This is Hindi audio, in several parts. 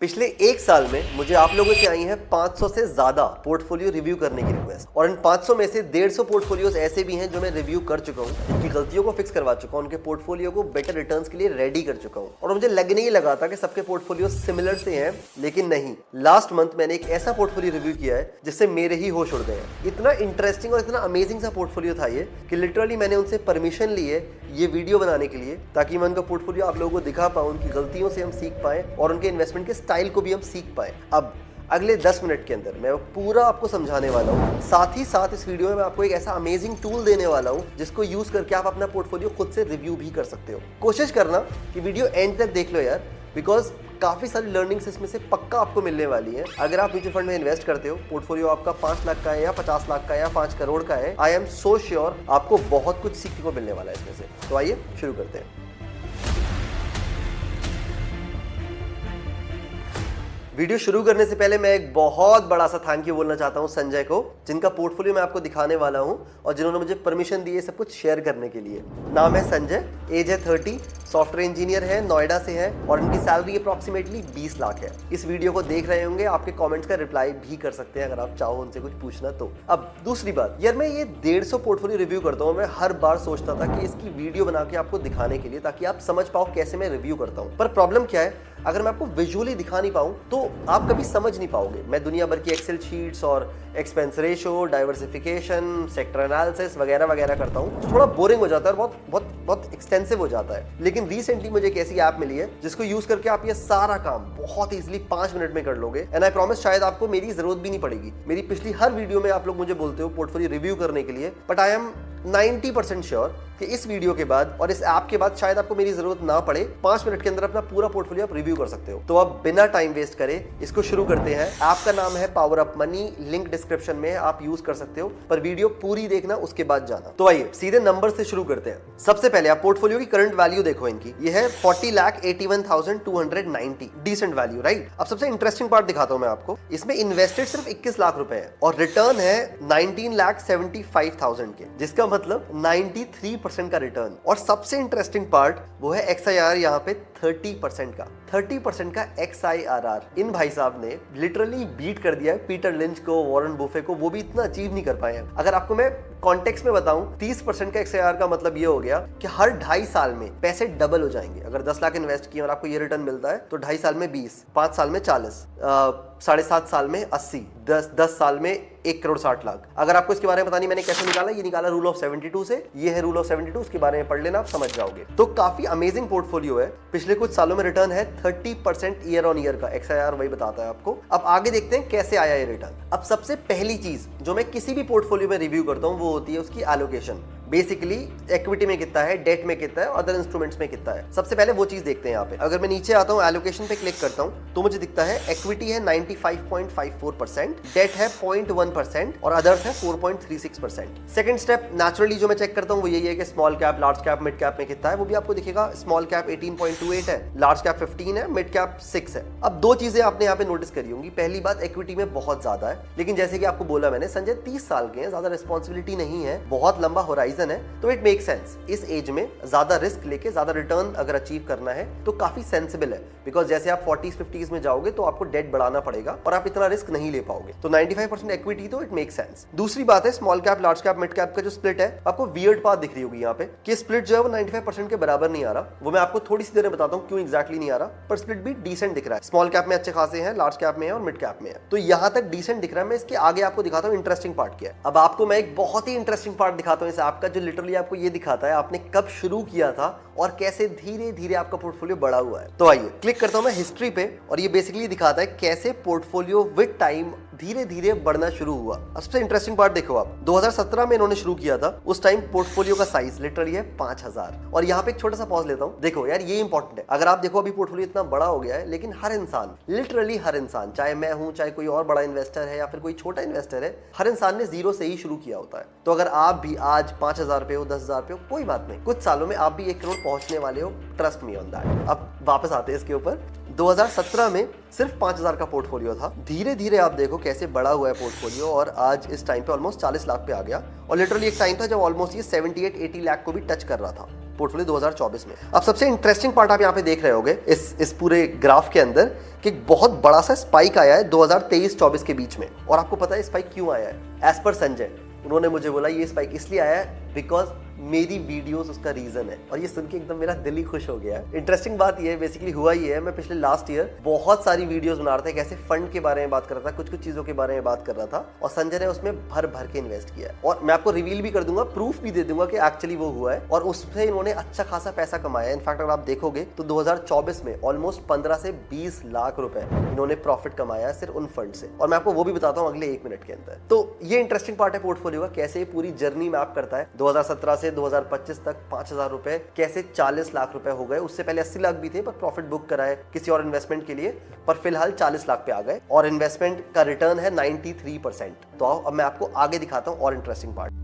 पिछले एक साल में मुझे आप लोगों से आई है 500 से ज्यादा पोर्टफोलियो रिव्यू करने की रिक्वेस्ट, और इन 500 में से 150 पोर्टफोलियोज ऐसे भी हैं जो मैं रिव्यू कर चुका हूं, जिनकी गलतियों को फिक्स करवा चुका हूं, उनके पोर्टफोलियो को बेटर रिटर्न्स के लिए रेडी कर चुका हूं। और मुझे लगने ही लगा था कि सबके पोर्टफोलियो सिमिलर से हैं, लेकिन नहीं। लास्ट मंथ मैंने एक ऐसा पोर्टफोलियो रिव्यू किया है जिससे मेरे ही होश उड़ गए हैं। इतना इंटरेस्टिंग और इतना अमेजिंग सा पोर्टफोलियो था ये कि लिटरली मैंने उनसे परमिशन ली है ये वीडियो बनाने के लिए, ताकि मैं उनका पोर्टफोलियो आप लोगों को दिखा पाऊं, उनकी गलतियों से हम सीख पाएं और उनके इन्वेस्टमेंट के स्टाइल को भी हम सीख पाएं। अब अगले 10 मिनट के अंदर मैं पूरा आपको समझाने वाला हूँ। साथ ही साथ इस वीडियो में मैं आपको एक ऐसा अमेजिंग टूल देने वाला हूँ जिसको यूज करके आप अपना पोर्टफोलियो खुद से रिव्यू भी कर सकते हो। कोशिश करना कि वीडियो एंड तक देख लो यार, बिकॉज काफी सारी लर्निंग्स इसमें से पक्का आपको मिलने वाली है। अगर आप म्यूचुअल फंड में इन्वेस्ट करते हो, पोर्टफोलियो आपका 5 लाख का है या 50 लाख का है या 5 करोड़ का है, आई एम सो श्योर आपको बहुत कुछ सीखने को मिलने वाला है इसमें से। तो आइए शुरू करते हैं। वीडियो शुरू करने से पहले मैं एक बहुत बड़ा सा थैंक यू बोलना चाहता हूं संजय को, जिनका पोर्टफोलियो मैं आपको दिखाने वाला हूं और जिन्होंने मुझे परमिशन दी है सब कुछ शेयर करने के लिए। नाम है संजय, एज है 30, सॉफ्टवेयर इंजीनियर है, नोएडा से है और इनकी सैलरी अप्रॉक्सीमेटली 20 लाख है। इस वीडियो को देख रहे होंगे, आपके कमेंट्स का रिप्लाई भी कर सकते हैं अगर आप चाहो उनसे कुछ पूछना तो। अब दूसरी बात यार, मैं ये 150 पोर्टफोलियो रिव्यू करता हूँ। मैं हर बार सोचता था कि इसकी वीडियो बना के आपको दिखाने के लिए, ताकि आप समझ पाओ कैसे मैं रिव्यू करता हूँ। पर प्रॉब्लम क्या है, अगर मैं आपको विजुअली दिखा नहीं पाऊं तो आप कभी समझ नहीं पाओगे। मैं दुनिया भर की एक्सेल शीट्स और expense ratio, diversification, sector analysis वगैरह वगैरह करता हूं, तो थोड़ा बोरिंग हो जाता है और बहुत बहुत बहुत एक्सटेंसिव हो जाता है। लेकिन रिसेंटली मुझे एक ऐसी ऐप मिली है जिसको यूज करके आप ये सारा काम बहुत इजीली 5 मिनट में कर लोगे। एंड आई प्रॉमिस शायद आपको मेरी जरूरत भी नहीं पड़ेगी। मेरी पिछली हर वीडियो में आप लोग मुझे बोलते हो पोर्टफोलियो रिव्यू करने के लिए, बट आई एम 90% श्योर कि इस वीडियो के बाद और इस ऐप के बाद शायद आपको मेरी जरूरत ना पड़े। 5 मिनट के अंदर अपना पूरा पोर्टफोलियो आप रिव्यू कर सकते हो। तो अब बिना टाइम वेस्ट करे इसको शुरू करते हैं। ऐप का नाम है power up money, link description में आप यूज कर सकते हो, पर वीडियो पूरी देखना, उसके बाद जाना। तो आइए सीधे नंबर से शुरू करते हैं। सबसे पहले आप पोर्टफोलियो की करंट वैल्यू देखो इनकी, ये है 40,81,290, डिसेंट वैल्यू, राइट। अब सबसे इंटरेस्टिंग पार्ट दिखाता हूं मैं आपको। इसमें इन्वेस्टेड सिर्फ 21 लाख रुपए है और रिटर्न है 19,75,000 के, जिसका मतलब 93% का रिटर्न। और सबसे इंटरेस्टिंग पार्ट वो है XIR, यहाँ पे 30% का 30% का XIRR। इन भाई साहब ने लिटरली बीट कर दिया है पीटर लिंच को, वॉरेन बुफे को, वो भी इतना अचीव नहीं कर पाए हैं। अगर आपको मैं कॉन्टेक्स्ट में बताऊं, 30% का XIR का मतलब ये हो गया कि हर 2.5 साल में पैसे डबल हो जाएंगे। अगर 10 लाख इन्वेस्ट किए और आपको ये रिटर्न मिलता है तो 2.5 साल में 20, 5 साल में 40, 7.5 साल में 80, 10 साल में 1 करोड़ 60 लाख। अगर आपको इसके बारे में पता नहीं मैंने कैसे निकाला, ये निकाला रूल ऑफ 72 से। ये है रूल ऑफ 72, उसके बारे में पढ़ लेना, आप समझ जाओगे। तो काफी अमेजिंग पोर्टफोलियो है। पिछले कुछ सालों में रिटर्न है 30% ईयर ऑन ईयर का। XIR वही बताता है आपको। अब आगे देखते हैं कैसे आया ये रिटर्न। अब सबसे पहली चीज जो मैं किसी भी पोर्टफोलियो में रिव्यू करता हूं वो होती है उसकी एलोकेशन। बेसिकली इक्विटी में कितना है, डेट में कितना है, अदर इंस्ट्रूमेंट्स में कितना है। सबसे पहले वो चीज देखते हैं यहाँ पे। अगर मैं नीचे आता हूँ, एलोकेशन पे क्लिक करता हूँ, तो मुझे दिखता है इक्विटी है 95.54%, डेट है 0.1% और अदर्स है 4.36%। सेकंड स्टेप नेचुरली जो मैं चेक करता हूँ वो यही है कि small cap, large cap, mid cap में कितना है। वो भी आपको दिखेगा, स्मॉल कैप 18.28 है, लार्ज कैप 15 है, मिड कैप 6 है। अब दो चीजें आपने यहाँ पे नोटिस करी होंगी। पहली बात, इक्विटी में बहुत ज्यादा है, लेकिन जैसे कि आपको बोला मैंने, संजय 30 साल के हैं, ज्यादा रिस्पॉन्सिबिलिटी नहीं है, बहुत लंबा होराइजन है, तो इट मेक सेंस। इस एज में ज्यादा रिस्क लेके ज्यादा रिटर्न अगर अचीव करना है तो काफी सेंसिबल है, बिकॉज जैसे आप 40s 50s में जाओगे तो आपको डेट बढ़ाना पड़ेगा और आप इतना रिस्क नहीं ले पाओगे। तो 95% इक्विटी, तो इट मेक सेंस। दूसरी बात है small cap, large cap, mid cap का जो स्प्लिट है, आपको वियर्ड बात दिख रही होगी यहाँ पे कि स्प्लिट जो है वो 95% के बराबर नहीं आ रहा। वो मैं आपको थोड़ी सी देर में बताता हूँ क्यों एग्जैक्टली नहीं आ रहा, पर स्प्लिट भी डिसेंट दिख रहा है। स्मॉल कैप में अच्छे खासे हैं, लार्ज कैप में है और मिड कैप में है, तो यहाँ तक डिसेंट दिख रहा है। मैं इसके आगे आपको दिखाता हूँ इंटरेस्टिंग पार्ट क्या है। अब आपको मैं एक बहुत ही इंटरेस्टिंग पार्ट दिखाता हूँ इस ऐप का, जो लिटरली आपको ये दिखाता है आपने कब शुरू किया था और कैसे धीरे धीरे आपका पोर्टफोलियो बड़ा हुआ है। तो आइए क्लिक करता हूं मैं हिस्ट्री पे, और ये बेसिकली दिखाता है कैसे पोर्टफोलियो विद टाइम धीरे धीरे बढ़ना शुरू हुआ। अब सबसे इंटरेस्टिंग पार्ट देखो आप, 2017 में इन्होंने शुरू किया था। उस टाइम पोर्टफोलियो का साइज लिटरली है 5000। और यहाँ पे एक छोटा सा पॉज लेता हूँ। देखो यार, ये इंपॉर्टेंट है। अगर आप देखो अभी पोर्टफोलियो इतना बड़ा हो गया है, लेकिन हर इंसान, लिटरली हर इंसान, चाहे मैं हूं, चाहे कोई और बड़ा इन्वेस्टर है या फिर कोई छोटा इन्वेस्टर है, हर इंसान ने जीरो से ही शुरू किया होता है। तो अगर आप भी आज 5000 पे हो, 10,000 पे हो, कोई बात नहीं, कुछ सालों में आप भी 1 करोड़ पहुंचने वाले हो, ट्रस्ट मी ऑन दैट। अब वापस आते हैं इसके ऊपर। 2017 में सिर्फ 5000 का पोर्टफोलियो था। धीरे धीरे आप देखो कैसे बड़ा हुआ है पोर्टफोलियो, और आज इस टाइम पे ऑलमोस्ट 40 लाख पे आ गया। और लिटरली एक टाइम था जब ऑलमोस्ट ये 78-80 लाख को भी टच कर रहा था। पोर्टफोलियो 2024 में। अब सबसे इंटरेस्टिंग पार्ट आप यहाँ पे देख रहे होंगे इस पूरे ग्राफ के अंदर कि एक बहुत बड़ा सा स्पाइक आया है 2023-24 के बीच में। और आपको पता है स्पाइक क्यों आया है? एज पर संजय, उन्होंने मुझे बोला ये स्पाइक इसलिए आया है बिकॉज मेरी वीडियोस उसका रीजन है। और ये सुन के एकदम मेरा दिल ही खुश हो गया है। इंटरेस्टिंग बात ये है, बेसिकली हुआ ये है, मैं पिछले लास्ट ईयर बहुत सारी वीडियोस बना रहा था, कैसे फंड के बारे में बात कर रहा था, कुछ चीजों के बारे में बात कर रहा था, और संजय ने उसमें भर भर के इन्वेस्ट किया है। और मैं आपको रिवील भी कर दूंगा, प्रूफ भी दे दूंगा कि एक्चुअली वो हुआ है, और उससे इन्होंने अच्छा खासा पैसा कमाया है। इनफैक्ट अगर आप देखोगे तो 2024 में ऑलमोस्ट 15 से 20 लाख रुपए इन्होंने प्रॉफिट कमाया है सिर्फ उन फंड से। और मैं आपको वो भी बताता हूँ अगले 1 मिनट के अंदर। तो ये इंटरेस्टिंग पार्ट है पोर्टफोलियो का, कैसे पूरी जर्नी मैप करता है। 2017 से 2025 तक 5,000 रुपए कैसे 40 लाख रुपए हो गए। उससे पहले 80 लाख भी थे, पर प्रॉफिट बुक कराए किसी और इन्वेस्टमेंट के लिए, पर फिलहाल 40 लाख पे आ गए। और इन्वेस्टमेंट का रिटर्न है 93%। तो आओ अब मैं आपको आगे दिखाता हूं और इंटरेस्टिंग पार्ट।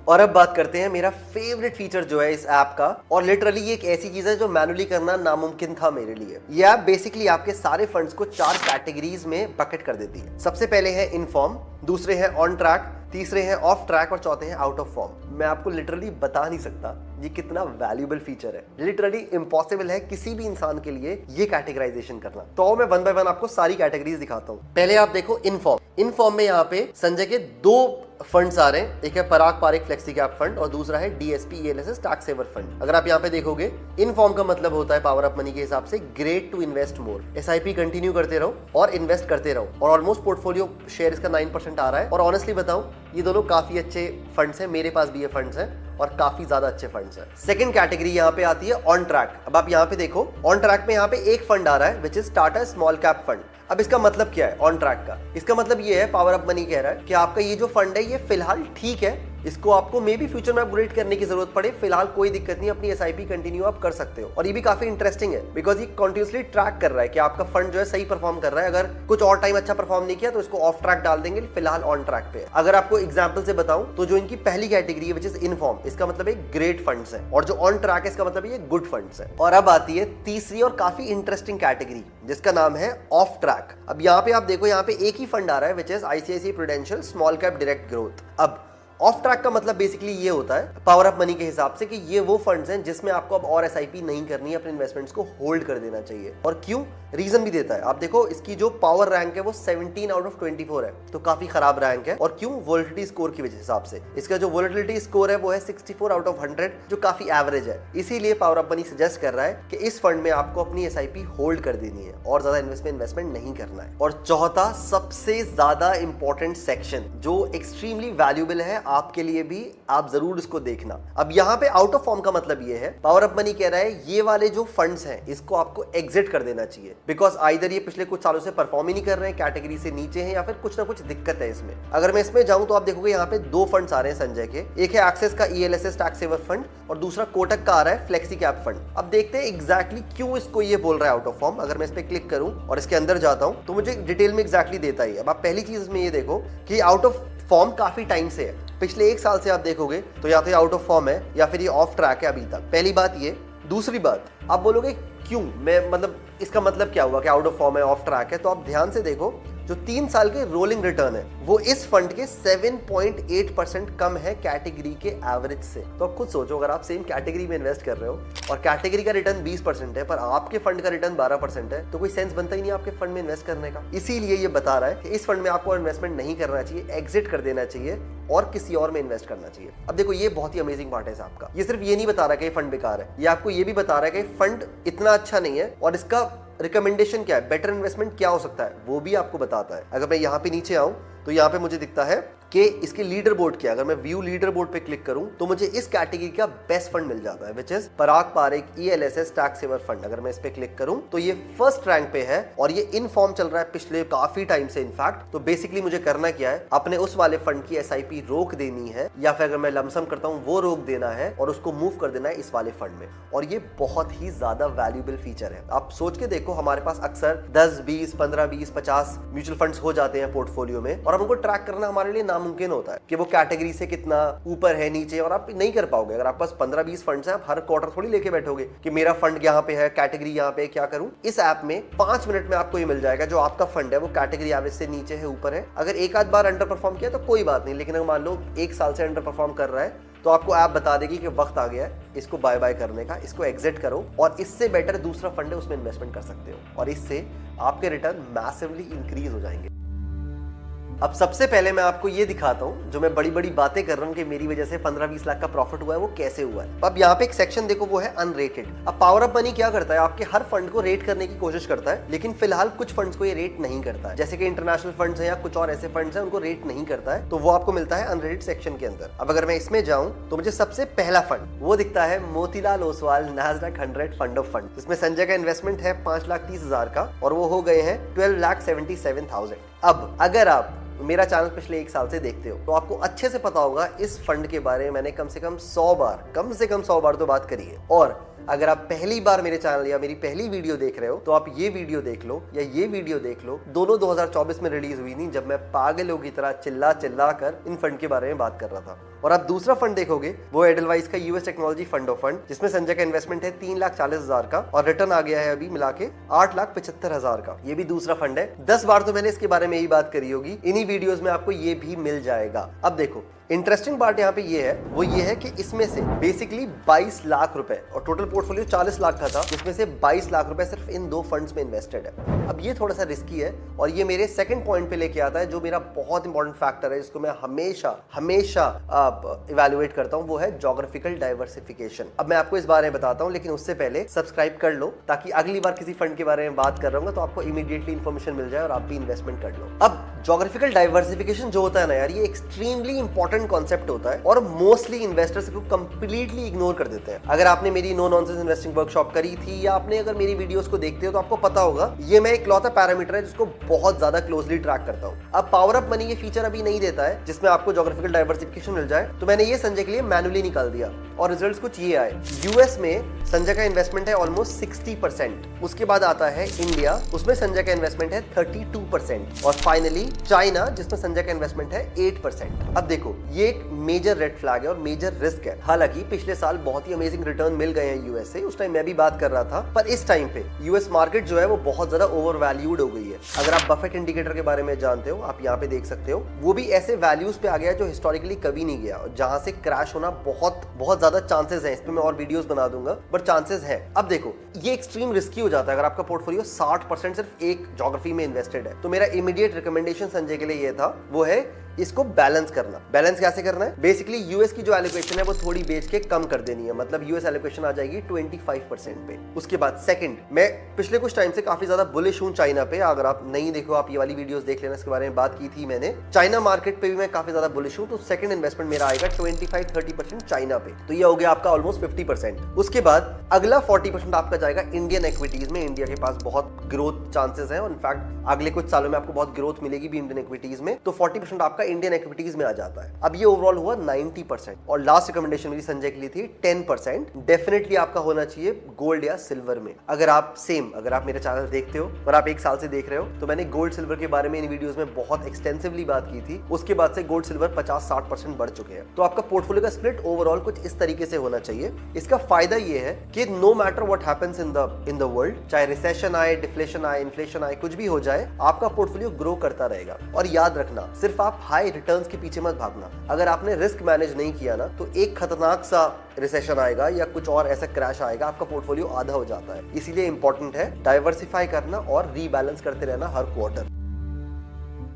और अब बात करते हैं मेरा फेवरेट फीचर जो है इस ऐप का। और लिटरली ये एक ऐसी चीज है जो मैनुअली करना नामुमकिन था मेरे लिए। ये ऐप बेसिकली आपके सारे फंड्स को 4 कैटेगरीज में बकेट कर देती है। सबसे पहले है इनफॉर्म, दूसरे है ऑन ट्रैक, तीसरे हैं ऑफ ट्रैक, और चौथे हैं आउट ऑफ फॉर्म। मैं आपको लिटरली बता नहीं सकता ये कितना वैल्यूएबल फीचर है। लिटरली इम्पॉसिबल है किसी भी इंसान के लिए ये कैटेगराइजेशन करना। तो मैं 1 बाय 1 आपको सारी कैटेगरीज दिखाता हूँ। पहले आप देखो इनफॉर्म। इनफॉर्म में यहाँ पे संजय के 2 फंड्स आ रहे हैं, एक है Parag Parikh flexi cap fund और दूसरा है DSP ELSS tax saver fund. अगर आप यहाँ पे देखोगे, इनफॉर्म का मतलब होता है पावर अप मनी के हिसाब से great to invest more. SIP continue करते रहो और इन्वेस्ट करते रहो। और ऑलमोस्ट पोर्टफोलियो शेयर इसका 9% आ रहा है। और ऑनेस्टली बताऊं, ये दोनों काफी अच्छे फंड्स हैं, मेरे पास भी ये फंड्स हैं और काफी ज्यादा अच्छे फंड्स हैं। सेकंड कैटेगरी यहाँ पे आती है ऑन ट्रैक। अब आप यहाँ पे देखो, ऑन ट्रैक में यहाँ पे एक फंड आ रहा है which is Tata small cap fund. अब इसका मतलब क्या है ऑन ट्रैक का? इसका मतलब ये है, पावर अप मनी कह रहा है कि आपका ये जो फंड है ये फिलहाल ठीक है, इसको आपको मे बी फ्यूचर में अपग्रेड करने की जरूरत पड़े, फिलहाल कोई दिक्कत नहीं, अपनी एसआईपी कंटिन्यू आप कर सकते हो। और ये भी काफी इंटरेस्टिंग है बिकॉज ये कंटिन्यूअसली ट्रैक कर रहा है कि आपका फंड जो है सही परफॉर्म कर रहा है। अगर कुछ और टाइम अच्छा परफॉर्म नहीं किया तो इसको ऑफ ट्रैक डाल देंगे, फिलहाल ऑन ट्रैक पे है। अगर आपको एग्जांपल से बताऊं तो जो इनकी पहली कैटेगरी है विच इज इनफॉर्म, इसका मतलब है ग्रेट फंड्स है, और जो ऑन ट्रैक है इसका मतलब ये गुड फंड्स है। और अब आती है तीसरी और काफी इंटरेस्टिंग कैटेगरी जिसका नाम है ऑफ ट्रैक। अब यहाँ पे आप देखो, यहाँ पे एक ही फंड आ रहा है which is ICICI prudential small cap direct growth. अब ऑफ ट्रैक का मतलब बेसिकली ये होता है पावर अप मनी के हिसाब से कि ये वो फंड्स हैं जिसमें आपको अब और एसआईपी नहीं करनी है, अपने इन्वेस्टमेंट्स को होल्ड कर देना चाहिए। और क्यों? रीजन भी देता है। आप देखो इसकी जो पावर रैंक है वो 17 आउट ऑफ 24 है, तो काफी खराब रैंक है। और क्यों? वोलेटिलिटी स्कोर की वजह हिसाब से इसका जो वोलेटिलिटी स्कोर है वो है 64 आउट ऑफ 100, जो काफी एवरेज है। इसीलिए पावर अप मनी सजेस्ट कर रहा है कि इस फंड में आपको अपनी एसआईपी होल्ड कर देनी है और ज्यादा इन्वेस्टमेंट नहीं करना है। और चौथा सबसे ज्यादा इंपॉर्टेंट सेक्शन जो एक्सट्रीमली वैल्यूएबल है आपके लिए भी, आप जरूर इसको देखना। अब यहाँ पे आउट ऑफ फॉर्म का मतलब ये है, पावर अप मनी कह रहा है ये वाले जो फंड्स हैं इसको आपको एग्जिट कर देना चाहिए बिकॉज आइदर ये पिछले कुछ सालों से परफॉर्म ही नहीं कर रहे हैं, कैटेगरी से नीचे हैं, या फिर कुछ ना कुछ दिक्कत है इसमें। अगर मैं इसमें जाऊं तो आप देखोगे यहाँ पे 2 फंड्स आ रहे हैं संजय के, एक है एक्सेस का ईएलएसएस टैक्स सेवर फंड और दूसरा कोटक का आ रहा है फ्लेक्सी कैप फंड। अब देखते हैं एग्जैक्टली क्यों इसको ये बोल रहा है आउट ऑफ फॉर्म। अगर मैं इस पे क्लिक करूं और इसके अंदर जाता हूं तो मुझे डिटेल में एग्जैक्टली देता ही है। अब आप पहली चीज इसमें ये देखो कि आउट ऑफ फॉर्म काफी टाइम से है, पिछले 1 साल से आप देखोगे तो या तो ये आउट ऑफ फॉर्म है या फिर ये ऑफ ट्रैक है अभी तक। पहली बात ये। दूसरी बात, आप बोलोगे क्यों, मैं मतलब इसका मतलब क्या हुआ कि आउट ऑफ फॉर्म है, ऑफ ट्रैक है? तो आप ध्यान से देखो, जो 3 साल के रोलिंग रिटर्न है वो इस फंड के 7.8% कम है कैटेगरी के एवरेज से। तो आप खुद सोचो, अगर आप सेम कैटेगरी में इन्वेस्ट कर रहे हो और कैटेगरी का रिटर्न 20% है पर आपके फंड का रिटर्न 12% है, तो कोई सेंस बनता ही नहीं आपके फंड में इन्वेस्ट करने का। इसीलिए ये बता रहा है कि इस फंड में आपको इन्वेस्टमेंट नहीं करना चाहिए, एग्जिट कर देना चाहिए और किसी और में इन्वेस्ट करना चाहिए। अब देखो ये बहुत ही अमेजिंग पार्ट है साहब का। ये सिर्फ ये नहीं बता रहा कि फंड बेकार है, ये आपको ये भी बता रहा है कि फंड इतना अच्छा नहीं है और इसका रिकमेंडेशन क्या है, बेटर इन्वेस्टमेंट क्या हो सकता है, वो भी आपको बताता है। अगर मैं यहाँ पे नीचे आऊं तो यहाँ पे मुझे दिखता है कि इसके लीडर बोर्ड क्या। अगर मैं व्यू लीडर बोर्ड पे क्लिक करूं तो मुझे इस कैटेगरी का बेस्ट फंड मिल जाता है which is Parag Parikh ELSS tax saver fund. अगर मैं इस पे क्लिक करूं तो ये फर्स्ट रैंक पे है और ये इन फॉर्म चल रहा है पिछले काफी टाइम से इनफैक्ट। तो बेसिकली मुझे करना क्या है, अपने उस वाले फंड की एसआईपी रोक देनी है, या फिर अगर मैं लमसम करता हूं वो रोक देना है और उसको मूव कर देना है इस वाले फंड में। और ये बहुत ही ज्यादा वैल्यूएबल फीचर है। आप सोच के देखो, हमारे पास अक्सर 10, 20, 15, 20, 50 म्यूचुअल फंड्स हो जाते हैं पोर्टफोलियो में और हमको ट्रैक करना हमारे लिए नामुमकिन होता है कि वो कैटेगरी से कितना ऊपर है, नीचे, और आप नहीं कर पाओगे। अगर आपके पास 15-20 फंड्स हैं, आप हर क्वार्टर थोड़ी लेके बैठोगे कि मेरा फंड यहाँ पे है, कैटेगरी यहाँ पे, क्या करूं। इस ऐप में 5 मिनट में आपको ये मिल जाएगा जो आपका फंड है वो कैटेगरी एवरेज से नीचे है, ऊपर है। अगर एक आध बार अंडर परफॉर्म किया तो कोई बात नहीं, लेकिन अगर मान लो 1 साल से अंडर परफॉर्म कर रहा है तो आपको ऐप बता देगी कि वक्त आ गया है इसको बाय बाय करने का, इसको एग्जिट करो और इससे बेटर दूसरा फंड है उसमें इन्वेस्टमेंट कर सकते हो और इससे आपके रिटर्न मैसिवली इंक्रीज हो जाएंगे। अब सबसे पहले मैं आपको ये दिखाता हूं, जो मैं बड़ी बड़ी बातें कर रहा हूं कि मेरी वजह से 15-20 लाख का प्रॉफिट हुआ है, वो कैसे हुआ है। अब यहाँ पे एक सेक्शन देखो, वो है अनरेटेड। अब पावर अप मनी क्या करता है, आपके हर फंड को रेट करने की कोशिश करता है, लेकिन फिलहाल कुछ फंड्स को ये रेट नहीं करता है, जैसे कि इंटरनेशनल फंड्स है या कुछ और ऐसे फंड्स हैं उनको रेट नहीं करता है, तो वो आपको मिलता है अनरेटेड सेक्शन के अंदर। अब अगर मैं इसमें जाऊं तो मुझे सबसे पहला फंड वो दिखता है Motilal Oswal Nasdaq 100 fund of fund, जिसमें संजय का इन्वेस्टमेंट है 5,30,000 का और वो हो गए हैं 12,77,000। अब अगर आप मेरा चैनल पिछले 1 साल से देखते हो तो आपको अच्छे से पता होगा इस फंड के बारे में मैंने कम से कम 100 बार तो बात करी है। और अगर आप पहली बार मेरे चैनल या मेरी पहली वीडियो देख रहे हो तो आप ये वीडियो देख लो या ये वीडियो देख लो, दोनों 2024 में रिलीज हुई थी, जब मैं पागलों की तरह चिल्ला कर इन फंड के बारे में बात कर रहा था। और आप दूसरा फंड देखोगे वो एडलवाइस का US technology fund of fund, जिसमें संजय का इन्वेस्टमेंट है 3,40,000 का और रिटर्न आ गया है अभी मिला के 8,75,000 का। ये भी दूसरा फंड है। 10 बार तो मैंने इसके बारे में यही बात करी होगी, इन्हीं वीडियोस में आपको ये भी मिल जाएगा। अब देखो इंटरेस्टिंग पार्ट यहाँ पे ये है कि इसमें से बेसिकली 22 लाख रुपए और टोटल पोर्टफोलियो 40 लाख का था, जिसमें से 22 लाख रुपए सिर्फ इन 2 फंड्स में इन्वेस्टेड है। अब ये थोड़ा सा रिस्की है और ये मेरे सेकंड पॉइंट पे लेके आता है, जो मेरा बहुत इंपॉर्टेंट फैक्टर है जिसको मैं हमेशा इवैल्यूएट करता हूँ, वो है ज्योग्राफिकल डाइवर्सिफिकेशन। अब मैं आपको इस बारे में बताता हूँ, लेकिन उससे पहले सब्सक्राइब कर लो ताकि अगली बार किसी फंड के बारे में बात कर रहा हूँ तो आपको इमीडिएटली इन्फॉर्मेशन मिल जाए और आप भी इन्वेस्टमेंट कर लो। अब ज्योग्राफिकल डाइवर्सिफिकेशन जो होता है ना यार, ये एक्सट्रीमली इंपॉर्टेंट कॉन्सेप्ट होता है और मोस्टली इन्वेस्टर्स को कंप्लीटली इग्नोर कर देते हैं। अगर आपने मेरी नो नॉनसेंस इन्वेस्टिंग वर्कशॉप करी थी या आपने अगर मेरी वीडियोस को देखते हो तो आपको पता होगा ये मैं एक लौता पैरामीटर है जिसको बहुत ज्यादा क्लोजली ट्रैक करता हूं। अब पावर अप मनी ये फीचर अभी नहीं देता है जिसमें आपको ज्योग्राफिकल डाइवर्सिफिकेशन मिल जाए, तो मैंने ये संजय के लिए मैनुअली निकाल दिया और रिजल्ट्स कुछ ये आए। यूएस में संजय का इन्वेस्टमेंट है ऑलमोस्ट 60%, उसके बाद आता है इंडिया, उसमें संजय का इन्वेस्टमेंट है 32% और फाइनली चाइना जिसमें संजय का इन्वेस्टमेंट है 8%। अब देखो ये एक मेजर रेड फ्लैग है और मेजर रिस्क है। हालांकि पिछले साल बहुत ही अमेजिंग रिटर्न मिल गए हैं यूएस से, उस टाइम मैं भी बात कर रहा था, पर इस टाइम पे यूएस मार्केट जो है वो बहुत ज्यादा ओवर वैल्यूड हो गई है। अगर आप बफेट इंडिकेटर के बारे में जानते हो, आप यहाँ पे देख सकते हो, वो भी ऐसे वैल्यूज पे आ गया जो हिस्टोरिकली कभी नहीं गया, जहां से क्रैश होना बहुत ज्यादा चांसेस है। इस पे मैं और वीडियोस बना दूंगा, बट चांसेस है। अब देखो ये एक्सट्रीम रिस्की हो जाता है अगर आपका पोर्टफोलियो 60% सिर्फ एक ज्योग्राफी में इन्वेस्टेड है। तो मेरा इमीडिएट रिकमेंडेशन संजय के लिए ये था, वो है इसको बैलेंस करना। बैलेंस कैसे करना है? बेसिकली यूएस की जो एलोकेशन है वो थोड़ी बेच के कम कर देनी है, मतलब यूएस एलोकेशन आ जाएगी 25% पे। उसके बाद सेकंड, मैं पिछले कुछ टाइम से काफी ज्यादा बुलिश हूं चाइना पे। अगर आप नहीं देखो आप ये वाली वीडियोस देख लेना, इसके बारे में बात की थी मैंने। चाइना मार्केट पे भी मैं काफी ज्यादा बुलिश हूं, तो सेकंड इन्वेस्टमेंट मेरा आएगा 25-30% चाइना पे, तो ये हो गया आपका ऑलमोस्ट 50%। उसके बाद अगला 40% आपका जाएगा इंडियन इक्विटीज में। इंडिया के पास बहुत ग्रोथ चांसेस है, इनफैक्ट अगले कुछ सालों में आपको बहुत ग्रोथ मिलेगी भी इंडियन इक्विटीज में, तो 40% आपका इंडियन इक्विटीज में आ जाता है। अब ये ओवरऑल हुआ 90%। और लास्ट रिकमेंडेशन मेरी संजय के लिए थी 10% डेफिनेटली आपका होना चाहिए गोल्ड या सिल्वर में। अगर आप मेरे चैनल देखते हो और आप 1 साल से देख रहे हो, तो मैंने गोल्ड सिल्वर के बारे में इन वीडियोस में बहुत एक्सटेंसिवली बात की थी। उसके बाद से गोल्ड सिल्वर 50-60% बढ़ चुके हैं। तो आपका पोर्टफोलियो का स्प्लिट ओवरऑल कुछ इस तरीके से होना चाहिए। इसका फायदा ये है कि no matter what happens in the world, चाहे रिसेशन आए, डिफ्लेशन आए, इन्फ्लेशन आए, कुछ भी हो जाए, आपका पोर्टफोलियो ग्रो करता रहेगा। और याद रखना, सिर्फ आप हाई रिटर्न्स के पीछे मत भागना। अगर आपने रिस्क मैनेज नहीं किया ना, तो एक खतरनाक सा रिसेशन आएगा या कुछ और ऐसा क्रैश आएगा, आपका पोर्टफोलियो आधा हो जाता है। इसीलिए इंपॉर्टेंट है डाइवर्सिफाई करना और रीबैलेंस करते रहना हर क्वार्टर।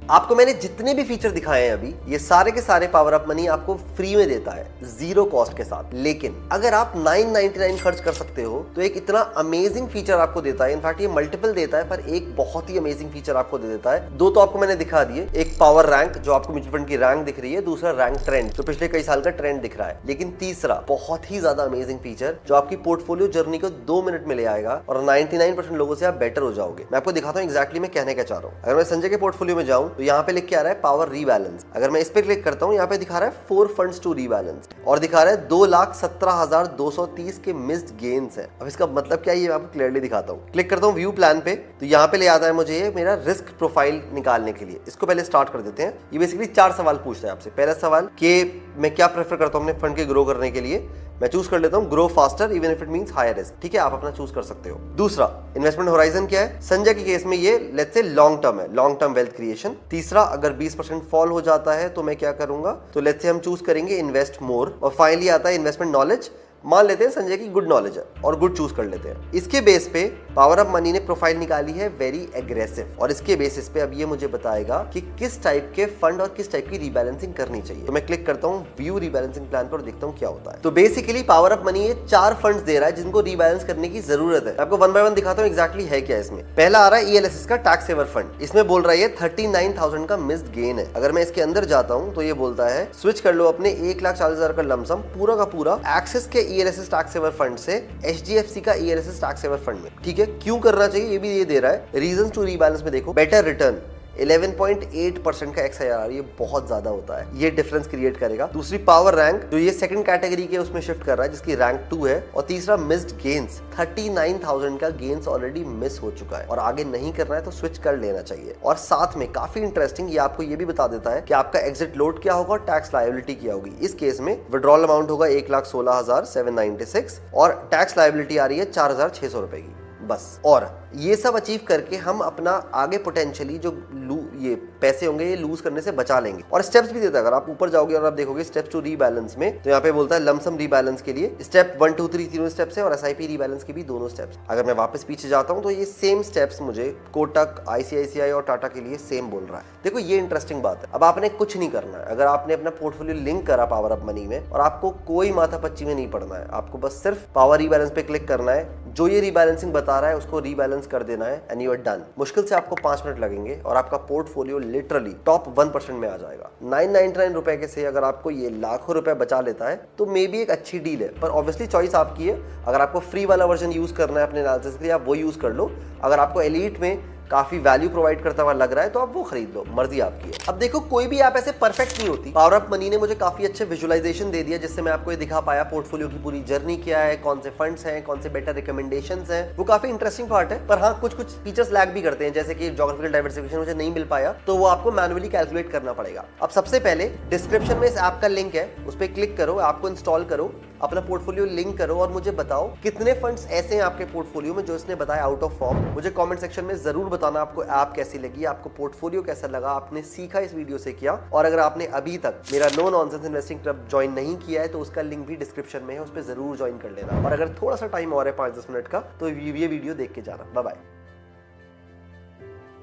आपको मैंने जितने भी फीचर दिखाए हैं अभी, ये सारे के सारे पावर अप मनी आपको फ्री में देता है, 0 कॉस्ट के साथ। लेकिन अगर आप 999 खर्च कर सकते हो तो एक इतना अमेजिंग फीचर आपको देता है। इनफैक्ट ये मल्टीपल देता है, पर एक बहुत ही अमेजिंग फीचर आपको दे देता है। 2 तो आपको मैंने दिखा दिए, एक पावर रैंक जो आपको म्यूचुअल फंड की रैंक दिख रही है, दूसरा रैंक ट्रेंड जो पिछले कई साल का ट्रेंड दिख रहा है। लेकिन तीसरा बहुत ही ज्यादा अमेजिंग फीचर जो आपकी पोर्टफोलियो जर्नी को 2 मिनट में ले आएगा और 99% लोगों से आप बेटर हो जाओगे। मैं आपको दिखाता हूँ एग्जैक्टली मैं कहने क्या चाह रहा हूँ। अगर मैं संजय के पोर्टफोलियो में जाऊँ तो यहाँ पे लिख के आ रहा है पावर रीबैलेंस। अगर मैं इस पे क्लिक करता हूँ, यहाँ पे दिखा रहा है 4 फंड्स टू रीबैलेंस और दिखा रहा है 2,17,230 के मिस्ड गेन्स है। अब इसका मतलब क्या है ये मैं आपको क्लियरली दिखाता हूँ। क्लिक करता हूँ व्यू प्लान पे, तो यहाँ पे ले आता है मुझे ये मेरा रिस्क प्रोफाइल निकालने के लिए। इसको पहले स्टार्ट कर देते हैं। ये बेसिकली 4 सवाल पूछता है आपसे। पहला सवाल कि मैं क्या प्रेफर करता हूँ अपने फंड के ग्रो करने के लिए, मैं चूज कर लेता हूँ grow faster even if it means higher risk. ठीक है, आप अपना चूज कर सकते हो। दूसरा इन्वेस्टमेंट होराइजन क्या है? संजय के केस में ये लेट्स से लॉन्ग टर्म है, लॉन्ग टर्म वेल्थ क्रिएशन। तीसरा, अगर 20% फॉल हो जाता है तो मैं क्या करूंगा, तो लेट्स से हम चूज करेंगे इन्वेस्ट मोर। और फाइनली आता है इन्वेस्टमेंट नॉलेज। मान लेते हैं संजय की गुड नॉलेज है और गुड चूज कर लेते हैं। इसके बेस पे पावर ऑफ मनी ने प्रोफाइल निकाली है वेरी एग्रेसिव, और इसके बेसिस पे अब ये मुझे बताएगा कि किस टाइप के फंड और किस टाइप की रीबैलेंसिंग करनी चाहिए। तो मैं क्लिक करता हूँ व्यू रीबैलेंसिंग प्लान पर और देखता हूँ क्या होता है। तो बेसिकली पावर ऑफ मनी ये 4 फंड्स दे रहा है जिनको रीबैलेंस करने की जरूरत है। आपको 1 बाय 1 दिखाता हूँ एग्जैक्टली है क्या इसमें। पहला आ रहा है ELSS का टैक्स सेवर फंड। इसमें बोल रहा है 39,000 का मिस्ड गेन है। अगर मैं इसके अंदर जाता हूँ तो ये बोलता है स्विच कर लो अपने 1,40,000 का लमसम पूरा का पूरा एक्सिस के ELSS टैक्स सेवर फंड से HDFC का ELSS टैक्स सेवर फंड में। ठीक है, क्यों करना चाहिए ये भी ये दे रहा है। रीजंस टू रीबैलेंस में देखो, बेटर रिटर्न 11.8% का XIR, ये बहुत ज्यादा होता है, ये डिफरेंस क्रिएट करेगा। दूसरी पावर रैंक जो ये सेकंड कैटेगरी के उसमें शिफ्ट कर रहा है जिसकी रैंक 2 है। और तीसरा मिस्ड गेन्स, 39,000 का गेन्स ऑलरेडी मिस हो चुका है और आगे नहीं करना है तो स्विच कर लेना चाहिए। और साथ में काफी इंटरेस्टिंग ये आपको ये भी बता देता है कि आपका एग्जिट लोड क्या होगा, टैक्स लायबिलिटी क्या होगी। इस केस में विड्रॉल अमाउंट होगा 1,16,796 और टैक्स लायबिलिटी आ रही है 4,600 रुपए की बस। और ये सब अचीव करके हम अपना आगे पोटेंशियली जो ये पैसे होंगे ये लूज करने से बचा लेंगे। और स्टेप्स भी देता है, अगर आप ऊपर जाओगे और आप देखोगे स्टेप्स टू रीबैलेंस में, तो यहाँ पे बोलता है लमसम रीबैलेंस के लिए स्टेप 1 2 3 तीनों स्टेप्स है और SIP रीबैलेंस के भी दोनों स्टेप्स। अगर मैं वापस पीछे जाता हूँ तो ये सेम स्टेप्स मुझे कोटक, ICICI और टाटा के लिए सेम बोल रहा है। देखो ये इंटरेस्टिंग बात है। अब आपने कुछ नहीं करना है, अगर आपने अपना पोर्टफोलियो लिंक करा पावर ऑफ मनी में और आपको कोई माथा पच्ची में नहीं पड़ना है, आपको बस सिर्फ पावर रीबैलेंस पे क्लिक करना है, जो ये रीबैलेंसिंग बता रहा है उसको रीबैलेंस कर देना है एंड यू आर डन। मुश्किल से आपको 5 मिनट लगेंगे और आपका पोर्टफोलियो लिटरली टॉप 1% में आ जाएगा। 999 रुपए के से अगर आपको ये लाखों रुपए बचा लेता है तो मे बी एक अच्छी डील है, पर ऑब्वियसली चॉइस आपकी है। अगर आपको फ्री वाला वर्जन यूज करना है अपने एनालिसिस के लिए, आप वो यूज कर लो। अगर आपको एलीट में काफी वैल्यू प्रोवाइड करता हुआ लग रहा है तो आप वो खरीद लो, मर्जी आपकी है। अब देखो कोई भी ऐप ऐसे परफेक्ट नहीं होती। पावर ऑफ मनी ने मुझे काफी अच्छे विजुअलाइजेशन दे दिया जिससे मैं आपको ये दिखा पाया पोर्टफोलियो की पूरी जर्नी क्या है, कौन से फंड्स हैं, कौन से बेटर रिकमेंडेशंस हैं। वो काफी इंटरेस्टिंग पार्ट है, पर हाँ कुछ फीचर्स लैग भी करते हैं, जैसे कि ज्योग्राफिकल डाइवर्सिफिकेशन मुझे नहीं मिल पाया तो वो आपको मैनुअली कैलकुलेट करना पड़ेगा। अब सबसे पहले डिस्क्रिप्शन में इस ऐप का लिंक है, उस पर क्लिक करो, आपको इंस्टॉल करो, अपना पोर्टफोलियो लिंक करो और मुझे बताओ कितने फंड्स ऐसे हैं आपके पोर्टफोलियो में जो इसने बताया आउट ऑफ फॉर्म। मुझे कमेंट सेक्शन में जरूर बताना आपको ऐप कैसी लगी, आपको पोर्टफोलियो कैसा लगा, आपने सीखा इस वीडियो से क्या। और अगर आपने अभी तक मेरा no nonsense investing club join नहीं किया है तो उसका लिंक भी डिस्क्रिप्शन में है, उस पर जरूर ज्वाइन कर लेना। और अगर थोड़ा सा टाइम और है 5-10 मिनट का तो ये वीडियो देख के जाना। Bye bye.